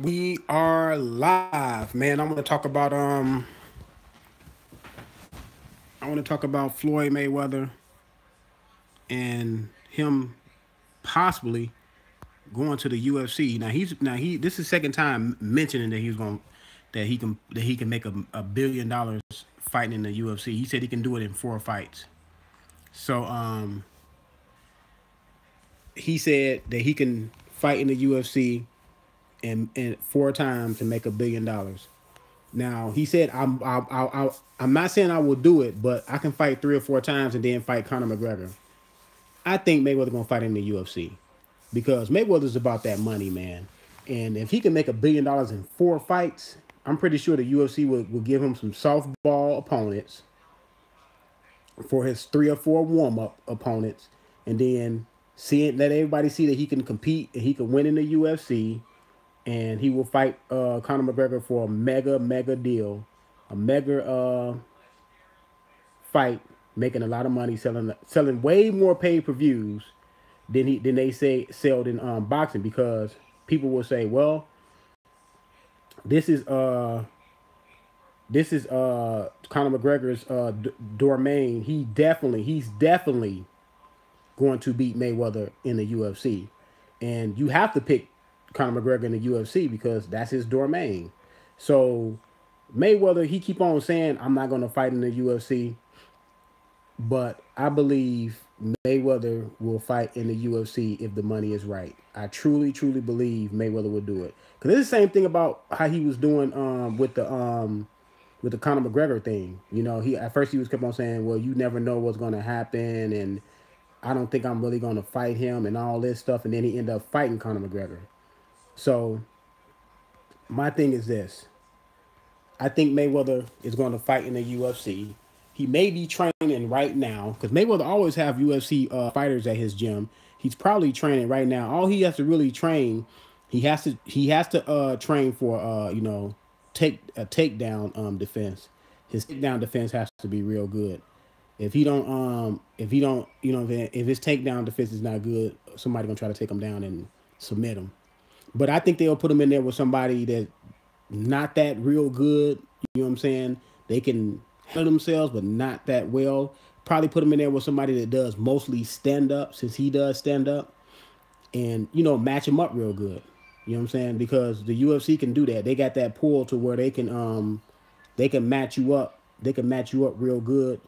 We are live, man. I want to talk about Floyd Mayweather and him possibly going to the UFC. Now he this is second time mentioning that he's going that he can make $1 billion fighting in the UFC. He said he can do it in 4 fights. So he said that he can fight in the UFC and 4 times and make $1 billion. Now he said I'm not saying I will do it, but I can fight 3 or 4 times and then fight Conor McGregor. I think Mayweather gonna fight in the UFC because Mayweather's about that money, man. And if he can make $1 billion in 4 fights, I'm pretty sure the UFC will give him some softball opponents for his 3 or 4 warm up opponents, and then let everybody see that he can compete and he can win in the UFC, and he will fight Conor McGregor for a mega deal, a mega fight, making a lot of money, selling way more pay per views than they say sold in boxing, because people will say, well, this is Conor McGregor's domain. He's definitely going to beat Mayweather in the UFC, and you have to pick Conor McGregor in the UFC because that's his domain. So Mayweather, he keep on saying I'm not going to fight in the UFC, but I believe Mayweather will fight in the UFC if the money is right. I truly believe Mayweather will do it, because it's the same thing about how he was doing with the Conor McGregor thing. You know, he at first he was kept on saying, well, you never know what's going to happen, and I don't think I'm really going to fight him and all this stuff, and then he ended up fighting Conor McGregor. So my thing is this. I think Mayweather is going to fight in the UFC. He may be training right now, because Mayweather always have UFC fighters at his gym. He's probably training right now. All he has to really train, he has to train for take a takedown defense. His takedown defense has to be real good. If he don't if his takedown defense is not good, somebody gonna try to take him down and submit him. But I think they'll put him in there with somebody that not that real good. You know what I'm saying? They can handle themselves, but not that well. Probably put him in there with somebody that does mostly stand up, since he does stand up, and match him up real good. You know what I'm saying? Because the UFC can do that. They got that pull to where they can match you up. They can match you up real good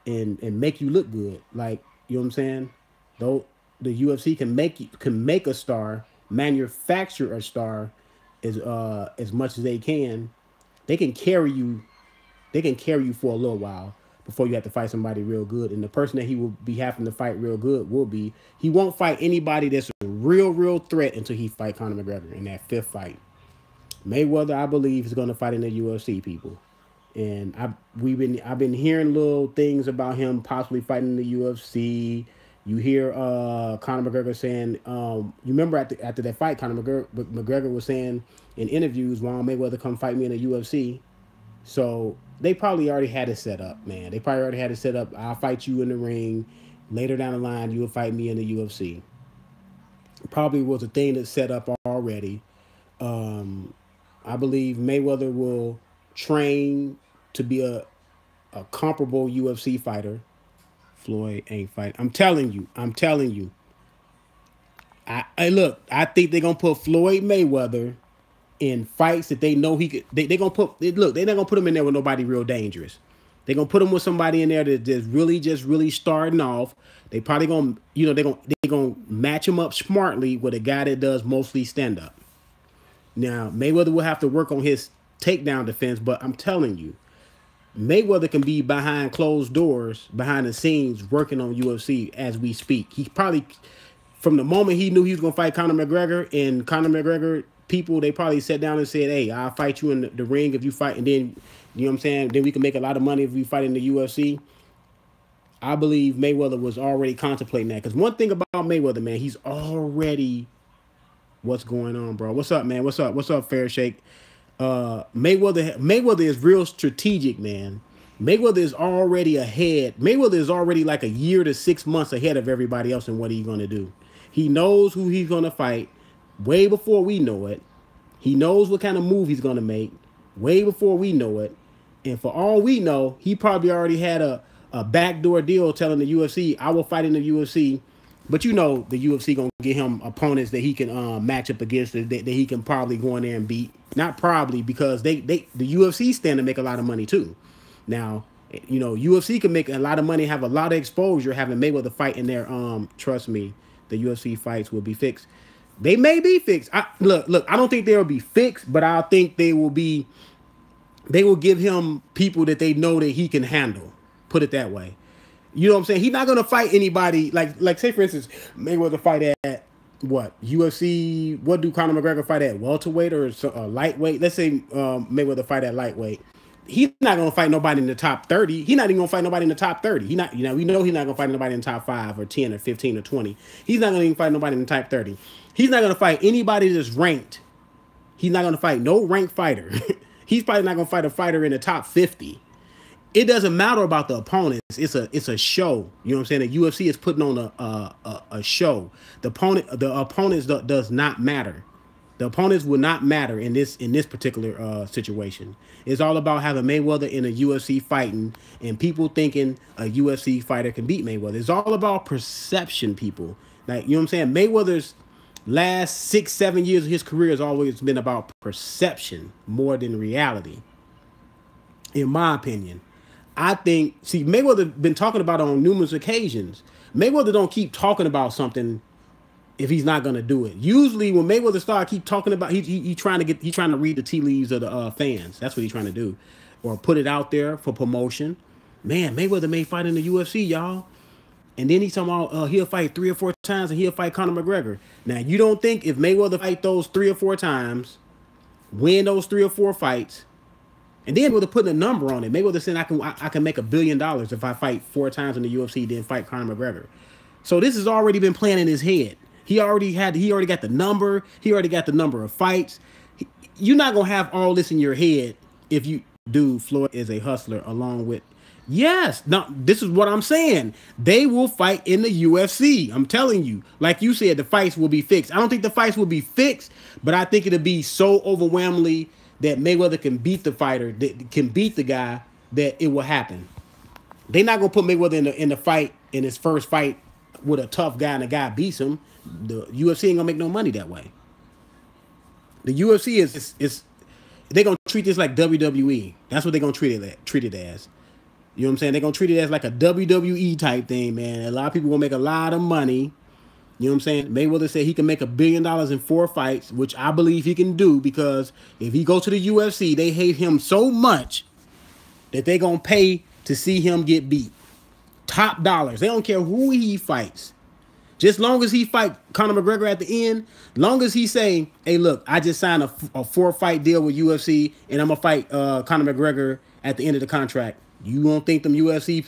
and make you look good. Like, you know what I'm saying? Though the UFC can make a star, manufacture a star as much as they can. They can carry you. They can carry you for a little while before you have to fight somebody real good. And the person that he will be having to fight real good he won't fight anybody that's a real threat until he fight Conor McGregor in that 5th fight. Mayweather, I believe, is going to fight in the UFC, people. And I've been hearing little things about him possibly fighting in the UFC. You hear Conor McGregor saying, you remember after that fight, Conor McGregor was saying in interviews, "Well, Mayweather come fight me in the UFC." So they probably already had it set up, man. They probably already had it set up. I'll fight you in the ring. Later down the line, you will fight me in the UFC. Probably was a thing that's set up already. I believe Mayweather will train to be a comparable UFC fighter. Floyd ain't fighting. I'm telling you. I think they're gonna put Floyd Mayweather in fights that they know he could. They gonna put. Look, they're not gonna put him in there with nobody real dangerous. They're gonna put him with somebody in there that's really starting off. They probably gonna, they gonna match him up smartly with a guy that does mostly stand up. Now Mayweather will have to work on his takedown defense, but I'm telling you, Mayweather can be behind closed doors, behind the scenes, working on UFC as we speak. He probably, from the moment he knew he was going to fight Conor McGregor, and Conor McGregor people, they probably sat down and said, hey, I'll fight you in the ring if you fight, and then, you know what I'm saying, then we can make a lot of money if we fight in the UFC. I believe Mayweather was already contemplating that. Because one thing about Mayweather, man, he's already, what's going on, bro? What's up, man? What's up, Fair Shake? Mayweather is real strategic, man. Mayweather is already ahead. Mayweather is already like a year to 6 months ahead of everybody else in what he's going to do. He knows who he's going to fight way before we know it. He knows what kind of move he's gonna make way before we know it. And for all we know, he probably already had a backdoor deal telling the UFC, I will fight in the UFC. But you know the UFC gonna get him opponents that he can match up against that he can probably go in there and beat. Not probably, because the UFC stand to make a lot of money too. Now, you know, UFC can make a lot of money, have a lot of exposure, having Mayweather fight in there. Trust me, the UFC fights will be fixed. They may be fixed. Look, I don't think they'll be fixed, but I think they will give him people that they know that he can handle. Put it that way. You know what I'm saying? He's not gonna fight anybody like say for instance, Mayweather fight at what UFC? What do Conor McGregor fight at? Welterweight or lightweight? Let's say Mayweather fight at lightweight. He's not gonna fight nobody in the top 30. He's not even gonna fight nobody in the top 30. He not, you know, we know he's not gonna fight nobody in the top 5 or 10 or 15 or 20. He's not gonna even fight nobody in the top 30. He's not gonna fight anybody that's ranked. He's not gonna fight no ranked fighter. He's probably not gonna fight a fighter in the top 50. It doesn't matter about the opponents. It's a show. You know what I'm saying? The UFC is putting on a show. The opponents does not matter. The opponents will not matter in this particular situation. It's all about having Mayweather in a UFC fighting and people thinking a UFC fighter can beat Mayweather. It's all about perception, people. Like, you know what I'm saying? Mayweather's last 6-7 years of his career has always been about perception more than reality. In my opinion. I think, see, Mayweather been talking about it on numerous occasions. Mayweather don't keep talking about something if he's not gonna do it. Usually, when Mayweather keep talking about, he trying to read the tea leaves of the fans. That's what he's trying to do, or put it out there for promotion. Man, Mayweather may fight in the UFC, y'all, and then he's talking about he'll fight 3 or 4 times and he'll fight Conor McGregor. Now, you don't think if Mayweather fight those 3 or 4 times, win those 3 or 4 fights? And then Mayweather putting a number on it. Mayweather saying I can make $1 billion if I fight 4 times in the UFC, then fight Conor McGregor. So this has already been playing in his head. He already got the number. He already got the number of fights. You're not gonna have all this in your head if you do. Floyd is a hustler, along with. Yes, now this is what I'm saying. They will fight in the UFC. I'm telling you. Like you said, the fights will be fixed. I don't think the fights will be fixed, but I think it'll be so overwhelmingly that Mayweather can beat the fighter, that can beat the guy, that it will happen. They're not gonna put Mayweather in the fight, in his first fight with a tough guy, and the guy beats him. The UFC ain't gonna make no money that way. The UFC is they're gonna treat this like WWE. That's what they're gonna treat it as. You know what I'm saying? They're gonna treat it as like a WWE type thing, man. A lot of people gonna make a lot of money. You know what I'm saying? Mayweather said he can make $1 billion in 4 fights, which I believe he can do, because if he goes to the UFC, they hate him so much that they gonna pay to see him get beat. Top dollars. They don't care who he fights. Just long as he fight Conor McGregor at the end, long as he say, hey, look, I just signed a 4-fight deal with UFC, and I'm gonna fight Conor McGregor at the end of the contract. You don't think them UFC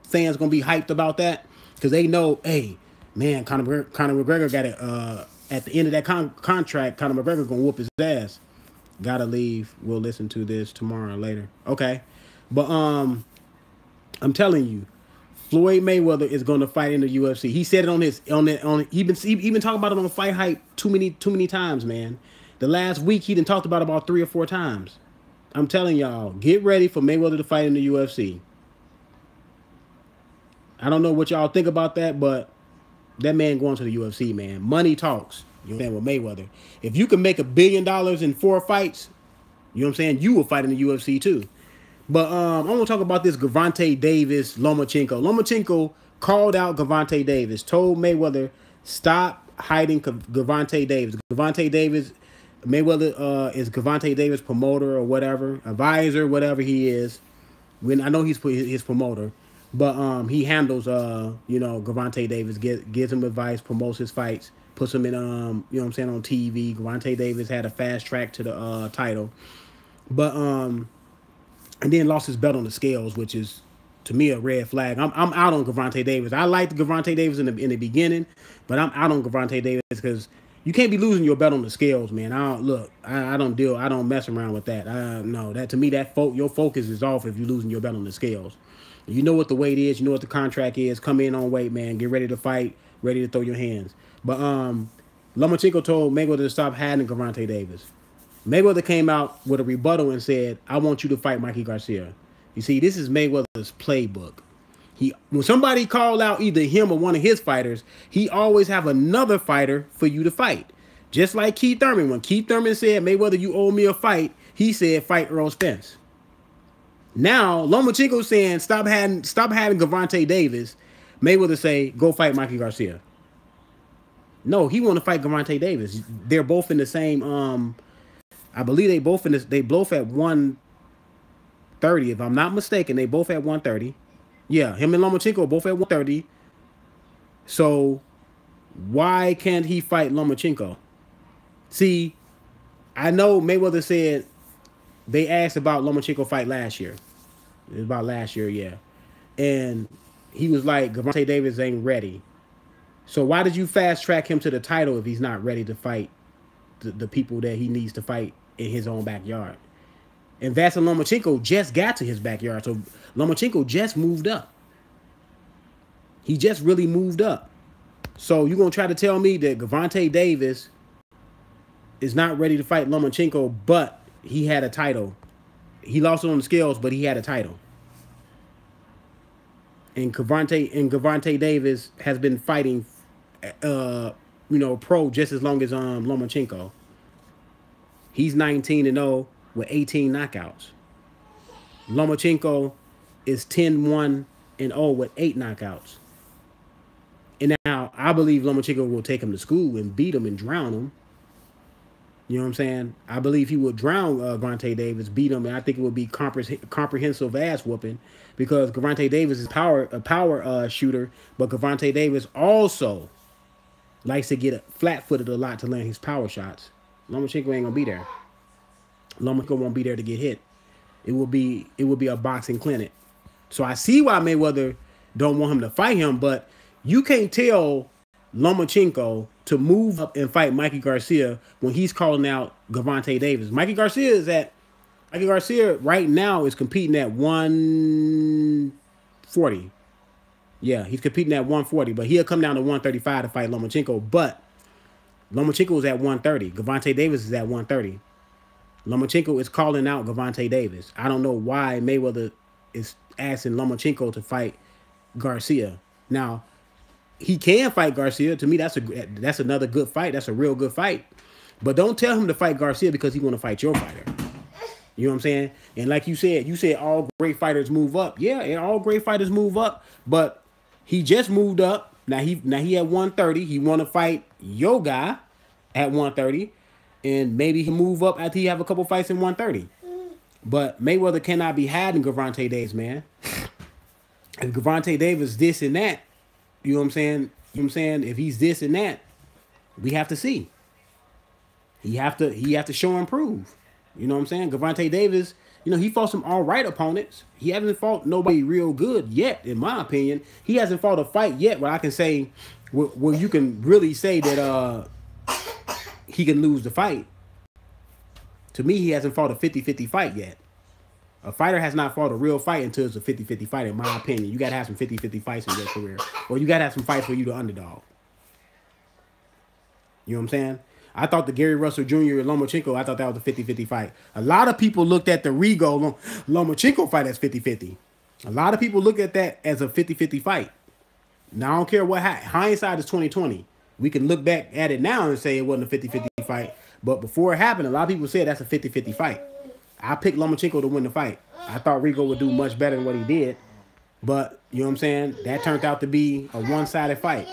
fans gonna be hyped about that? Because they know, hey, man, Conor McGregor got it. At the end of that contract, Conor McGregor gonna whoop his ass. Gotta leave. We'll listen to this tomorrow or later. Okay, but I'm telling you, Floyd Mayweather is gonna fight in the UFC. He said it on he been talking about it on Fight Hype too many times, man. The last week he done talked about it about 3 or 4 times. I'm telling y'all, get ready for Mayweather to fight in the UFC. I don't know what y'all think about that, but that man going to the UFC, man. Money talks. You know what I'm saying? With Mayweather. If you can make $1 billion in 4 fights, you know what I'm saying? You will fight in the UFC too. But I want to talk about this Gervonta Davis, Lomachenko. Lomachenko called out Gervonta Davis, told Mayweather, stop hiding Gervonta Davis. Gervonta Davis, Mayweather is Gervonta Davis' promoter or whatever, advisor, whatever he is. I know he's his promoter. But he handles, you know, Gervonta Davis, gives him advice, promotes his fights, puts him in, you know what I'm saying, on TV. Gervonta Davis had a fast track to the title. But, and then lost his belt on the scales, which is, to me, a red flag. I'm out on Gervonta Davis. I liked Gervonta Davis in the beginning, but I'm out on Gervonta Davis because you can't be losing your belt on the scales, man. I don't mess around with that. No, that to me, your focus is off if you're losing your belt on the scales. You know what the weight is. You know what the contract is. Come in on weight, man. Get ready to fight. Ready to throw your hands. But Lomachenko told Mayweather to stop hiding Gervonta Davis. Mayweather came out with a rebuttal and said, "I want you to fight Mikey Garcia." You see, this is Mayweather's playbook. When somebody call out either him or one of his fighters, he always have another fighter for you to fight. Just like Keith Thurman. When Keith Thurman said, "Mayweather, you owe me a fight," he said, "Fight Earl Spence." Now Lomachenko saying, "Stop having Gervonta Davis." Mayweather say, "Go fight Mikey Garcia." No, he want to fight Gervonta Davis. They're both in the same. I believe they both at 130. If I'm not mistaken, they both at 130. Yeah, him and Lomachenko are both at 130. So why can't he fight Lomachenko? See, I know Mayweather said they asked about Lomachenko fight last year. It was about last year, yeah. And he was like, Gervonta Davis ain't ready. So why did you fast track him to the title if he's not ready to fight the people that he needs to fight in his own backyard? And Vasyl Lomachenko just got to his backyard. So Lomachenko just moved up. He just really moved up. So you're going to try to tell me that Gervonta Davis is not ready to fight Lomachenko, but he had a title. He lost it on the scales, but he had a title. And Gervonta Davis has been fighting, pro just as long as Lomachenko. He's 19-0 with 18 knockouts. Lomachenko is 10-1-0 with 8 knockouts. And now I believe Lomachenko will take him to school and beat him and drown him. You know what I'm saying? I believe he will drown Gervonta Davis, beat him, and I think it would be comprehensive ass whooping because Gervonta Davis is a power shooter, but Gervonta Davis also likes to get flat-footed a lot to land his power shots. Lomachenko ain't gonna be there. Lomachenko won't be there to get hit. It will be a boxing clinic. So I see why Mayweather don't want him to fight him, but you can't tell Lomachenko to move up and fight Mikey Garcia when he's calling out Gervonta Davis. Mikey Garcia right now is competing at 140. Yeah, he's competing at 140, but he'll come down to 135 to fight Lomachenko. But Lomachenko is at 130. Gervonta Davis is at 130. Lomachenko is calling out Gervonta Davis. I don't know why Mayweather is asking Lomachenko to fight Garcia. Now, he can fight Garcia. To me, that's another good fight. That's a real good fight. But don't tell him to fight Garcia because he want to fight your fighter. You know what I'm saying? And like you said all great fighters move up. Yeah, and all great fighters move up. But he just moved up. Now he at 130. He want to fight your guy at 130. And maybe he'll move up after he have a couple fights in 130. But Mayweather cannot be hiding Gervonta Davis, man. If Gervonta Davis this and that, you know what I'm saying? You know what I'm saying? If he's this and that, we have to see. He have to show and prove. You know what I'm saying? Gervonta Davis, he fought some all right opponents. He hasn't fought nobody real good yet, in my opinion. He hasn't fought a fight yet where I can say, where you can really say that he can lose the fight. To me, he hasn't fought a 50-50 fight yet. A fighter has not fought a real fight until it's a 50-50 fight, in my opinion. You got to have some 50-50 fights in your career. Or you got to have some fights where you the underdog. You know what I'm saying? I thought the Gary Russell Jr. and Lomachenko, I thought that was a 50-50 fight. A lot of people looked at the Rigo Lomachenko fight as 50-50. A lot of people look at that as a 50-50 fight. Now, I don't care what hindsight is 2020. We can look back at it now and say it wasn't a 50-50 fight. But before it happened, a lot of people said that's a 50-50 fight. I picked Lomachenko to win the fight. I thought Rigo would do much better than what he did. But, you know what I'm saying? That turned out to be a one-sided fight.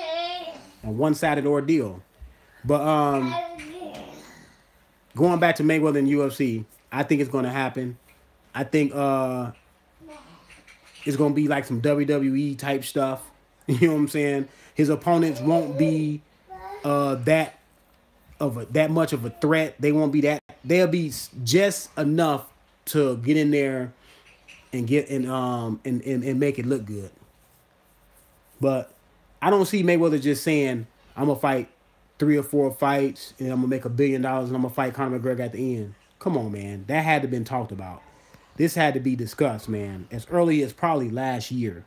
A one-sided ordeal. But going back to Mayweather and UFC, I think it's going to happen. I think it's going to be like some WWE type stuff. You know what I'm saying? His opponents won't be that much of a threat. They won't be that. They'll be just enough to get in there and and make it look good. But I don't see Mayweather just saying, I'm gonna fight 3 or 4 fights and I'm gonna make $1 billion and I'm gonna fight Conor McGregor at the end. Come on, man. That had to been talked about. This had to be discussed, man, as early as probably last year.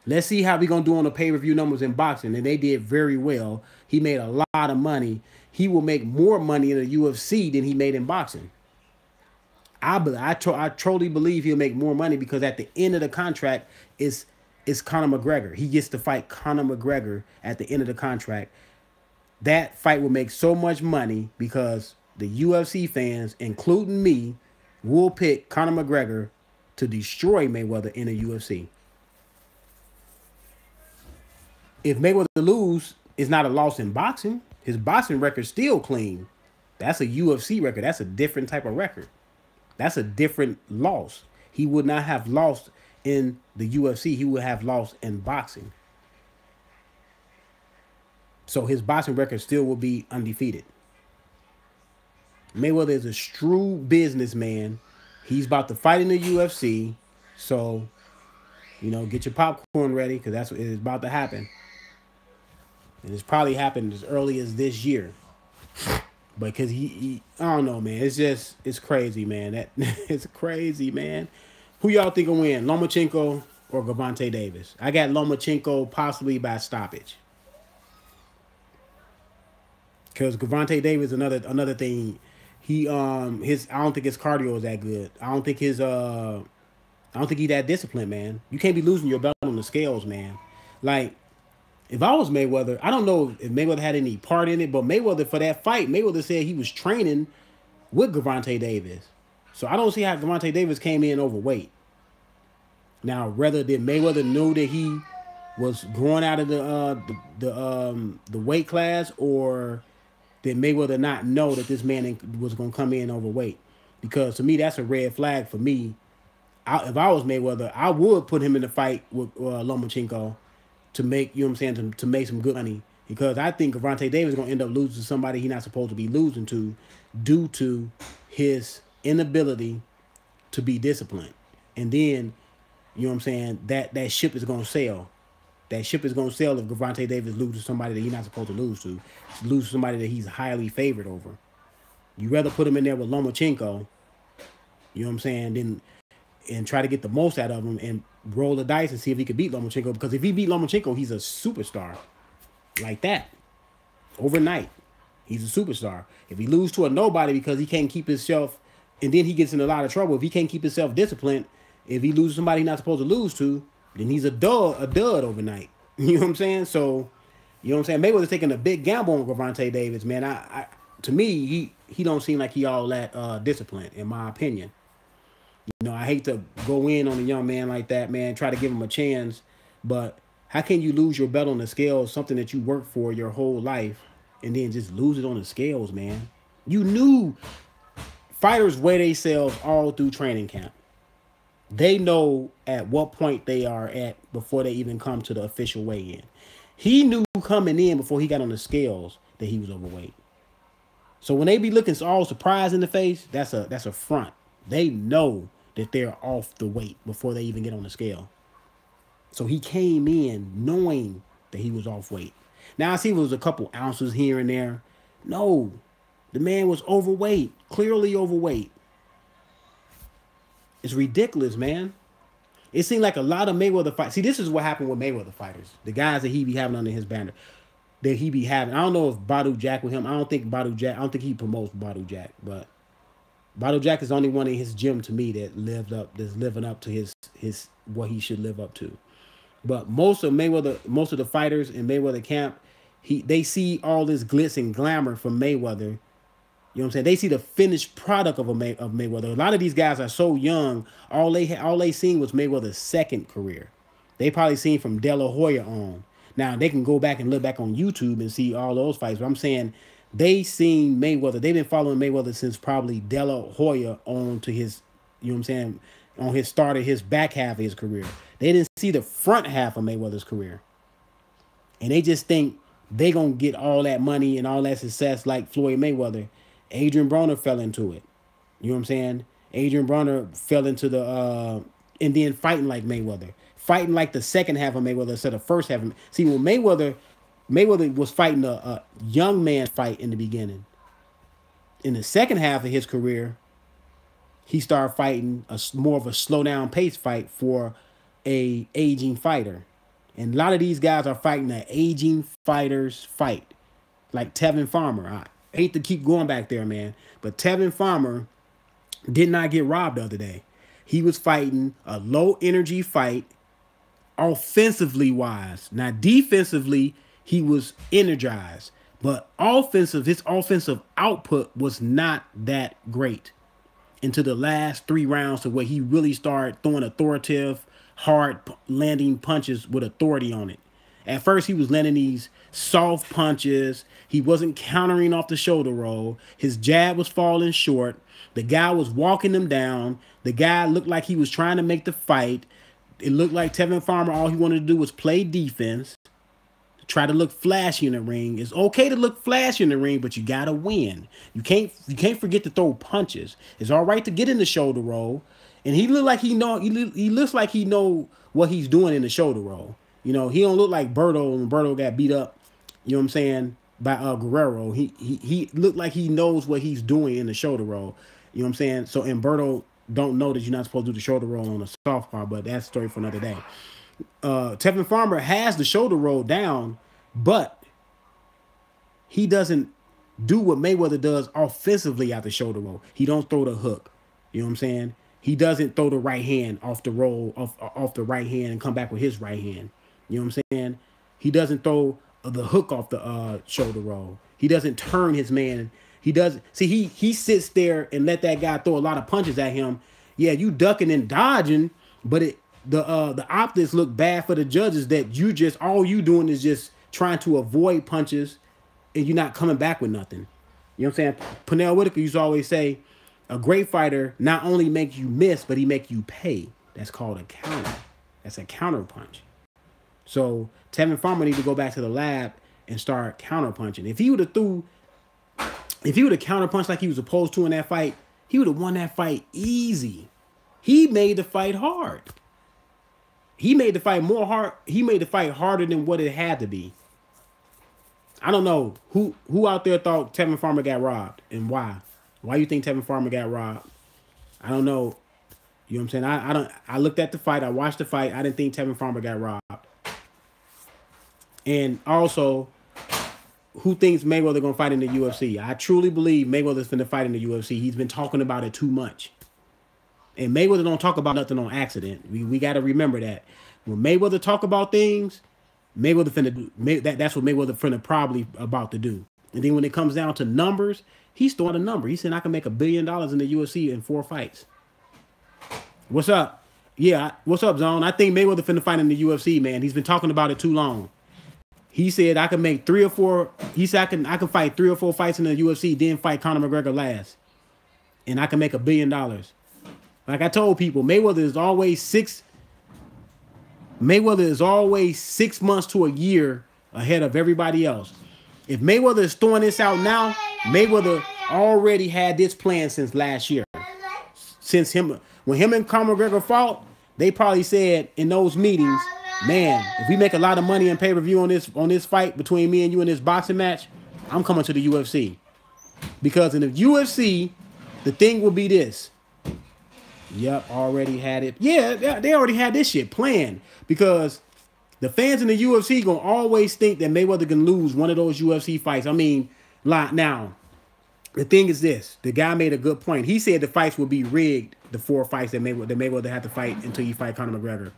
Let's see how we gonna do on the pay-per-view numbers in boxing. And they did very well. He made a lot of money. He will make more money in the UFC than he made in boxing. I truly believe he'll make more money because at the end of the contract is Conor McGregor. He gets to fight Conor McGregor at the end of the contract. That fight will make so much money because the UFC fans, including me, will pick Conor McGregor to destroy Mayweather in the UFC. If Mayweather lose, it's not a loss in boxing. His boxing record's still clean. That's a UFC record. That's a different type of record. That's a different loss. He would not have lost in the UFC. He would have lost in boxing. So his boxing record still will be undefeated. Mayweather is a shrewd businessman. He's about to fight in the UFC. So, get your popcorn ready because that's what is about to happen. And it's probably happened as early as this year. Because he I don't know, man. It's crazy, man. It's crazy, man. Who y'all think will win, Lomachenko or Gervonta Davis? I got Lomachenko possibly by stoppage. Because Gervonta Davis, another thing, I don't think his cardio is that good. I don't think he's that disciplined, man. You can't be losing your belt on the scales, man. Like, if I was Mayweather, I don't know if Mayweather had any part in it, but Mayweather, for that fight, Mayweather said he was training with Gervonta Davis. So I don't see how Gervonta Davis came in overweight. Now, whether did Mayweather knew that he was growing out of the weight class, or did Mayweather not know that this man was going to come in overweight? Because to me, that's a red flag for me. If I was Mayweather, I would put him in the fight with Lomachenko to make, to make some good money. Because I think Gervonta Davis is going to end up losing to somebody he's not supposed to be losing to due to his inability to be disciplined. And then, that ship is going to sail. That ship is going to sail if Gervonta Davis loses somebody that he's not supposed to lose to. Lose somebody that he's highly favored over. You rather put him in there with Lomachenko, than and try to get the most out of him and roll the dice and see if he could beat Lomachenko. Because if he beat Lomachenko, he's a superstar. Like that. Overnight. He's a superstar. If he loses to a nobody because he can't keep himself, and then he gets in a lot of trouble. If he can't keep himself disciplined, if he loses somebody he's not supposed to lose to, then he's a dud overnight. You know what I'm saying? So, Mayweather's taking a big gamble on Gervonta Davis, man. To me, he don't seem like he all that disciplined, in my opinion. I hate to go in on a young man like that, man, try to give him a chance, but how can you lose your belt on the scales, something that you worked for your whole life, and then just lose it on the scales, man? You knew fighters weigh themselves all through training camp. They know at what point they are at before they even come to the official weigh-in. He knew coming in before he got on the scales that he was overweight. So when they be looking all surprised in the face, that's a front. They know that they're off the weight before they even get on the scale. So he came in knowing that he was off weight. Now I see it was a couple ounces here and there. No, the man was overweight, clearly overweight. It's ridiculous, man. It seemed like a lot of Mayweather fights. See, this is what happened with Mayweather fighters. The guys that he be having under his banner. That he be having. I don't know if Badu Jack with him. I don't think he promotes Badu Jack. But Badu Jack is the only one in his gym to me that's living up to his what he should live up to. But most of the fighters in Mayweather camp, they see all this glitz and glamour from Mayweather. You know what I'm saying? They see the finished product of Mayweather. A lot of these guys are so young. All they seen was Mayweather's second career. They probably seen from De La Hoya on. Now they can go back and look back on YouTube and see all those fights. But I'm saying they seen Mayweather. They've been following Mayweather since probably De La Hoya on to his, on his start of his back half of his career. They didn't see the front half of Mayweather's career. And they just think they gonna get all that money and all that success like Floyd Mayweather. Adrian Broner fell into it. You know what I'm saying? Adrian Broner fell into and then fighting like Mayweather. Fighting like the second half of Mayweather instead of the first half. See, when Mayweather was fighting a young man fight in the beginning. In the second half of his career, he started fighting more of a slow down pace fight for a aging fighter. And a lot of these guys are fighting an aging fighter's fight. Like Tevin Farmer. I hate to keep going back there, man. But Tevin Farmer did not get robbed the other day. He was fighting a low energy fight, offensively wise. Now, defensively, he was energized. But his offensive output was not that great into the last 3 rounds to where he really started throwing authoritative, hard landing punches with authority on it. At first, he was landing these soft punches. He wasn't countering off the shoulder roll. His jab was falling short. The guy was walking him down. The guy looked like he was trying to make the fight. It looked like Tevin Farmer, all he wanted to do was play defense, try to look flashy in the ring. It's okay to look flashy in the ring, but you gotta win. You can't forget to throw punches. It's all right to get in the shoulder roll. And he looked like he looks like he know what he's doing in the shoulder roll. You know, he don't look like Berto when Berto got beat up, you know what I'm saying, by Guerrero. He looked like he knows what he's doing in the shoulder roll. You know what I'm saying? So, and Berto don't know that you're not supposed to do the shoulder roll on a soft car, but that's a story for another day. Tevin Farmer has the shoulder roll down, but he doesn't do what Mayweather does offensively out the shoulder roll. He don't throw the hook. You know what I'm saying? He doesn't throw the right hand off the roll, off the right hand and come back with his right hand. You know what I'm saying? He doesn't throw the hook off the shoulder roll. He doesn't turn his man. He doesn't. See, he sits there and let that guy throw a lot of punches at him. Yeah, you ducking and dodging, but the optics look bad for the judges that all you doing is just trying to avoid punches and you're not coming back with nothing. You know what I'm saying? Pernell Whitaker used to always say, a great fighter not only makes you miss, but he make you pay. That's called a counter. That's a counter punch. So Tevin Farmer need to go back to the lab and start counter punching. If he would have counter punched like he was supposed to in that fight, he would have won that fight easy. He made the fight hard. He made the fight more hard. He made the fight harder than what it had to be. I don't know who out there thought Tevin Farmer got robbed and why. Why you think Tevin Farmer got robbed? I don't know. You know what I'm saying? I looked at the fight. I watched the fight. I didn't think Tevin Farmer got robbed. And also, who thinks Mayweather gonna fight in the UFC? I truly believe Mayweather's finna fight in the UFC. He's been talking about it too much. And Mayweather don't talk about nothing on accident. We got to remember that. When Mayweather talk about things, Mayweather finna do. That's what Mayweather finna probably about to do. And then when it comes down to numbers, he's throwing a number. He said, I can make $1 billion in the UFC in 4 fights. What's up? Yeah, what's up, Zone? I think Mayweather finna fight in the UFC, man. He's been talking about it too long. He said I can make 3 or 4. He said I can fight 3 or 4 fights in the UFC, then fight Conor McGregor last, and I can make $1 billion. Like I told people, Mayweather is always 6 months to a year ahead of everybody else. If Mayweather is throwing this out now, Mayweather already had this plan since last year. When him and Conor McGregor fought, they probably said in those meetings, man, if we make a lot of money in pay-per-view on this fight between me and you in this boxing match, I'm coming to the UFC. Because in the UFC, the thing will be this. Yep, already had it. Yeah, they already had this shit planned. Because the fans in the UFC gonna always think that Mayweather can lose one of those UFC fights. I mean, now, the thing is this. The guy made a good point. He said the fights will be rigged, the 4 fights that Mayweather had to fight until he fight Conor McGregor.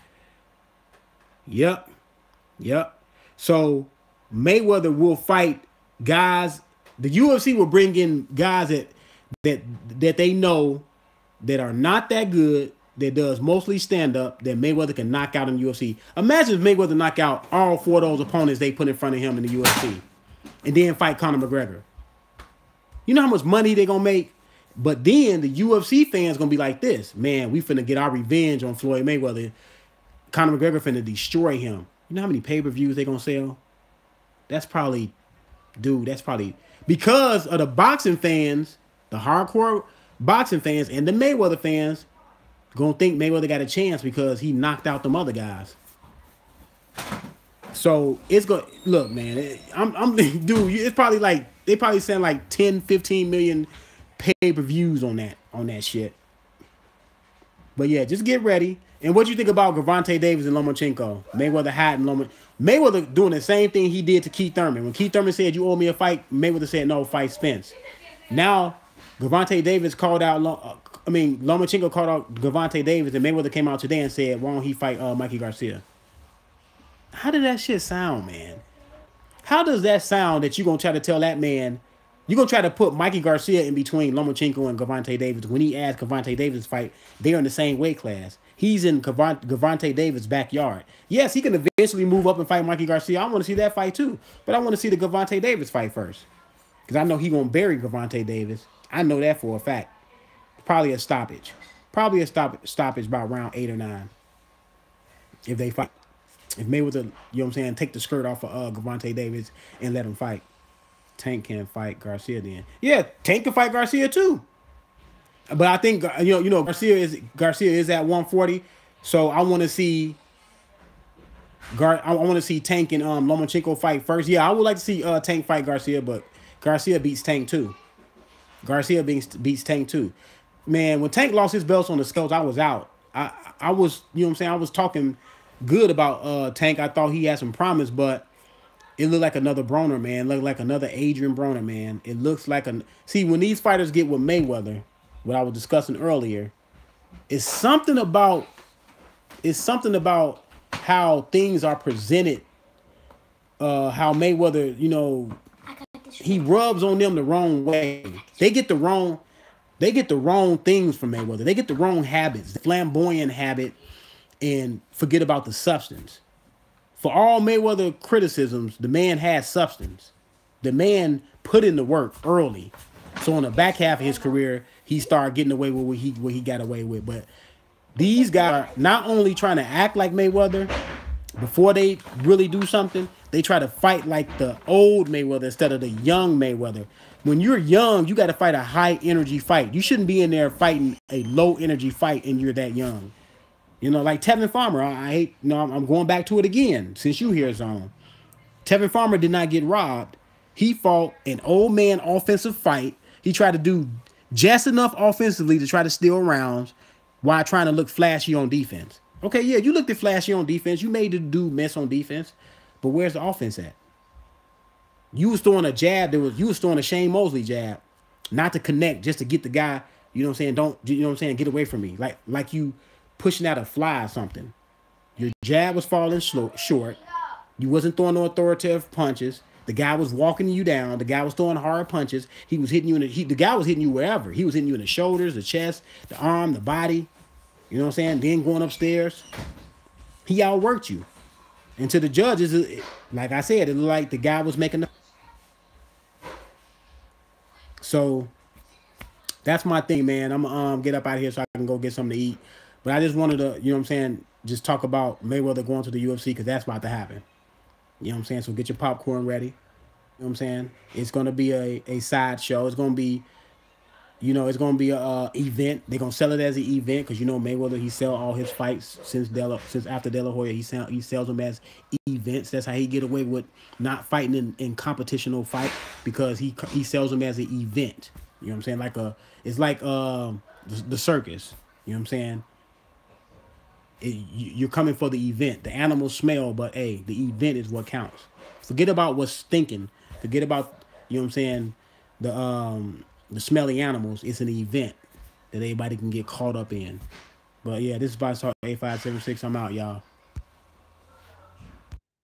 Yep. So Mayweather will fight guys. The UFC will bring in guys that they know that are not that good, that does mostly stand up, that Mayweather can knock out in the UFC. Imagine if Mayweather knock out all 4 of those opponents they put in front of him in the UFC, and then fight Conor McGregor. You know how much money they gonna make? But then the UFC fans gonna be like this, man, we finna get our revenge on Floyd Mayweather. Conor McGregor finna destroy him. You know how many pay-per-views they gonna sell? That's probably because of the boxing fans, the hardcore boxing fans and the Mayweather fans gonna think Mayweather got a chance because he knocked out them other guys. So it's gonna look, man. It's probably like they probably send like 10, 15 million pay-per-views on that shit. But yeah, just get ready. And what do you think about Gervonta Davis and Lomachenko? Mayweather had and Mayweather doing the same thing he did to Keith Thurman. When Keith Thurman said, "You owe me a fight," Mayweather said, "No, fight Spence." Now, Gervonta Davis called out, Lomachenko called out Gervonta Davis, and Mayweather came out today and said, "Why don't he fight Mikey Garcia?" How did that shit sound, man? How does that sound that you're going to try to tell that man, you're going to try to put Mikey Garcia in between Lomachenko and Gervonta Davis? When he asked Gervonta Davis to fight, they're in the same weight class. He's in Gervonta Davis' backyard. Yes, he can eventually move up and fight Mikey Garcia. I want to see that fight too. But I want to see the Gervonta Davis fight first. Because I know he's going to bury Gervonta Davis. I know that for a fact. Probably a stoppage. Probably a stoppage about round 8 or 9. If they fight. If Mayweather, you know what I'm saying, take the skirt off of Gervonta Davis and let him fight. Tank can fight Garcia then. Yeah, Tank can fight Garcia too. But I think Garcia is at 140. So I want to see Tank and Lomachenko fight first. Yeah, I would like to see Tank fight Garcia, but Garcia beats Tank too. Garcia beats Tank too. Man, when Tank lost his belts on the scales, I was out. I was, you know what I'm saying, I was talking good about Tank. I thought he had some promise, but it looked like another Broner, man. It looked like another Adrian Broner, man. It looks like see, when these fighters get with Mayweather, what I was discussing earlier, it's something about how things are presented. How Mayweather, he rubs on them the wrong way. They get the wrong things from Mayweather. They get the wrong habits, the flamboyant habit, and forget about the substance. For all Mayweather criticisms, the man has substance. The man put in the work early. So on the back half of his career, he started getting away with what he got away with. But these guys are not only trying to act like Mayweather before they really do something, they try to fight like the old Mayweather instead of the young Mayweather. When you're young, you got to fight a high energy fight. You shouldn't be in there fighting a low energy fight and you're that young. Like Tevin Farmer, I hate, I'm going back to it again since you here, Zone. Tevin Farmer did not get robbed. He fought an old man offensive fight. He tried to do just enough offensively to try to steal rounds while trying to look flashy on defense. Okay, yeah, you looked at flashy on defense. You made the dude mess on defense. But where's the offense at? You was throwing a jab. You was throwing a Shane Mosley jab, not to connect, just to get the guy, get away from me. Like you pushing out a fly or something. Your jab was falling short. You wasn't throwing no authoritative punches. The guy was walking you down. The guy was throwing hard punches. He was hitting you the guy was hitting you wherever. He was hitting you in the shoulders, the chest, the arm, the body. You know what I'm saying? Then going upstairs. He outworked you. And to the judges, like I said, it looked like the guy was making the... So that's my thing, man. I'm gonna get up out of here so I can go get something to eat. But I just wanted to, just talk about Mayweather going to the UFC because that's about to happen. You know what I'm saying? So get your popcorn ready. You know what I'm saying? It's going to be a side show. It's going to be, it's going to be a event. They're going to sell it as an event because, Mayweather, he sell all his fights since after De La Hoya. He sells them as events. That's how he get away with not fighting in competitional fight because he sells them as an event. You know what I'm saying? It's like the circus. You know what I'm saying? You're coming for the event. The animals smell, but hey, the event is what counts. Forget about what's stinking. Forget about, the smelly animals. It's an event that everybody can get caught up in. But yeah, this is Boss Talk 8576. I'm out, y'all.